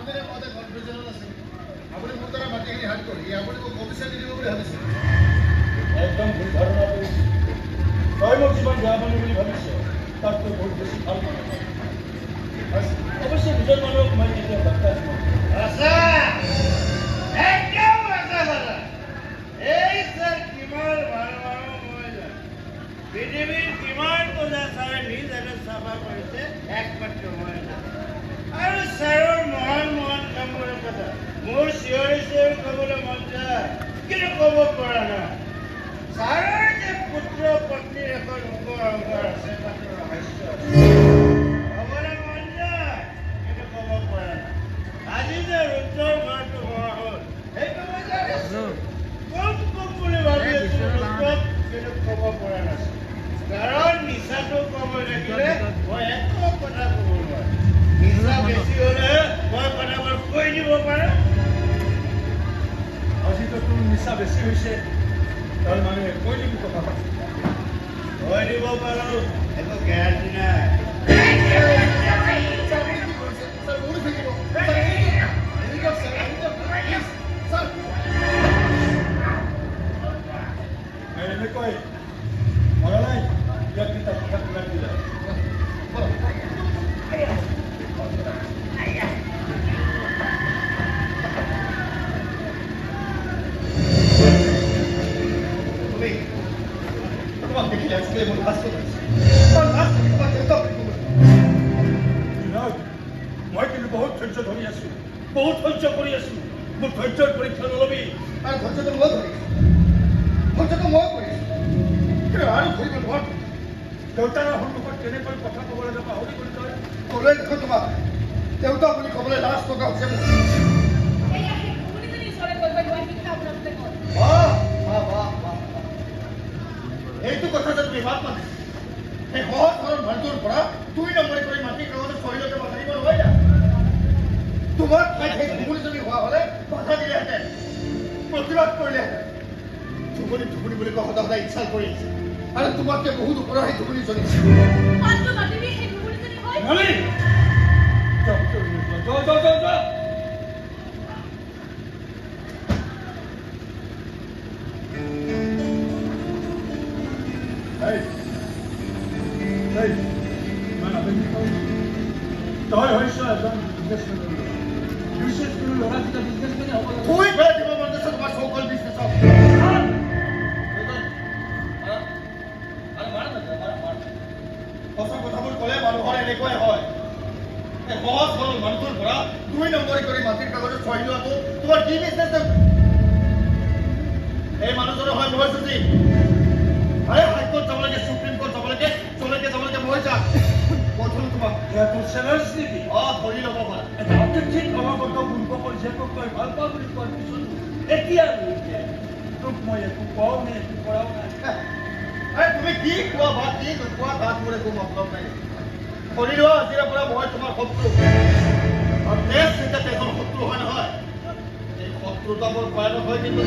আপুনি কওঁতে কনফিউজনত আছে আপুনি মোৰ দ্বাৰা মাটিখিনি হাত কৰি আপুনি মোক কমিশ্যন দি দিব বুলি ভাবিছে একদম ভুল ধাৰণা কৰিছে তই মোক যিমান বেয়া মানুহ বুলি ভাবিছ তাতকৈ বহুত বেছি ভাল মানুহ অৱশ্যে দুজন মানুহক মই কেতিয়া বাৰ্তা দিওঁ পৃথিৱীৰ কিমান পূজা ছাৰে নিজ হাতে চাফা কৰিছে একমাত্ৰ মই আৰু ছাৰৰ মহান মহান কামৰ কথা মোৰ চিঞৰি চিঞৰি ক'বলৈ মন যায় কিন্তু ক'ব পৰা নাই ছাৰৰ যে পুত্ৰ পত্নীৰ এখন উপসংহাৰ আছে মাত্ৰ ৰহস্য ক'বলৈ মন যায় কিন্তু ক'ব পৰা নাই আজি যে ৰুদ্ৰৰ ঘৰটো হোৱা হ'ল সেইটো মই জানিছোঁ কম বুলি ভাবি আছিলোঁ ৰুদ্ৰক কিন্তু ক'ব পৰা নাছিল কাৰণ নিচাটো কম লাগিলে মই একো কথা ক'ব নোৱাৰো নিচা বেছি হ'লে মই কথাবোৰ কৈ দিব পাৰোঁ আজিতো তোৰ নিচা বেছি হৈছে তাৰ মানে কৈ দিবি কথা কৈ দিব পাৰোঁ একো গেৰাণ্টি নাই এনেকৈ মৰা নাই ইয়াক কিতাপ কথা কিমান দিলা তোমাক দেখিলে আজকে মোৰ লাজ কৰিছে মই কিন্তু বহুত ধৈৰ্য ধৰি আছো বহুত সহ্য কৰি আছো মোৰ ধৈৰ্যৰ পৰীক্ষা নলবি আৰু ধৈৰ্যটো মই ধৰিছোঁ ধৈৰ্যটো মই কৰিছোঁ কিন্তু আৰু ধৰিব নোৱাৰো দেউতাৰ সন্মুখত কেনেকৈ কথা ক'ব লাগে পাহৰি গ'লি তই ক'লৈ দেখোঁ তোমাক দেউতা বুলি ক'বলৈ লাজ লগা হৈছে মোৰ এইটো কথা যে তুমি মাত মানে সেই সহজ সৰল মানুহটোৰ পৰা 2 নম্বৰী কৰি মাটিৰ কাগজত চহিলতে বান্ধিব নোৱাৰিলা তোমাৰ ঠাইত সেই ধুবুলীজনী হোৱা হ'লে বাধা দিলেহেঁতেন প্ৰতিবাদ কৰিলেহেঁতেন ধুবুলী বুলি কোৱা সদায় ইচ্ছা কৰি আছে আৰু তোমাতকে বহুত ওপৰৰ সেই ধুবুলীজনী তই হৈছ এজন বিজনেছমেন বিশেষ কৰি ল'ৰা দুটা বিজনেছমেনে হ'ব লাগে খুই ফেলে দিব মন গৈছে তোমাৰ চৌকল বিজনেছক সঁচা কথাবোৰ ক'লে মানুহৰ এনেকুৱাই হয় এই সহজ সৰল মানুহটোৰ পৰা 2 নম্বৰী কৰি মাটিৰ কাগজত চহী লোৱাটো তোমাৰ কি বিজনেছ এই মানুহজনে হয় মই যদি আৰে হাইকোৰ্ট যাব লাগে সুপ্ৰিম কোৰ্ট যাব লাগে যলৈকে মই যাম মই ধৰো তোমাক তোৰ চেলেঞ্জ নেকি ধৰি ল'ব পাৰা এটা অতিথিক সভাপতি বুঢ়ীসকল জীয়েকক তই ভাল পাওঁ বুলি কোৱাৰ পিছত এতিয়া তোক মই একো কোৱাও নাই একো কৰাও নাই আৰে তুমি কি কোৱা বা কি নোকোৱা তাত মোৰ একো মতলব নাই ধৰি লোৱা আজিৰে পৰা মই তোমাৰ শত্ৰু আৰু তেজ যেতিয়া তেজৰ শত্ৰু হয় নহয় এই শত্ৰুতা বৰ ভয়ানক হয় কিন্তু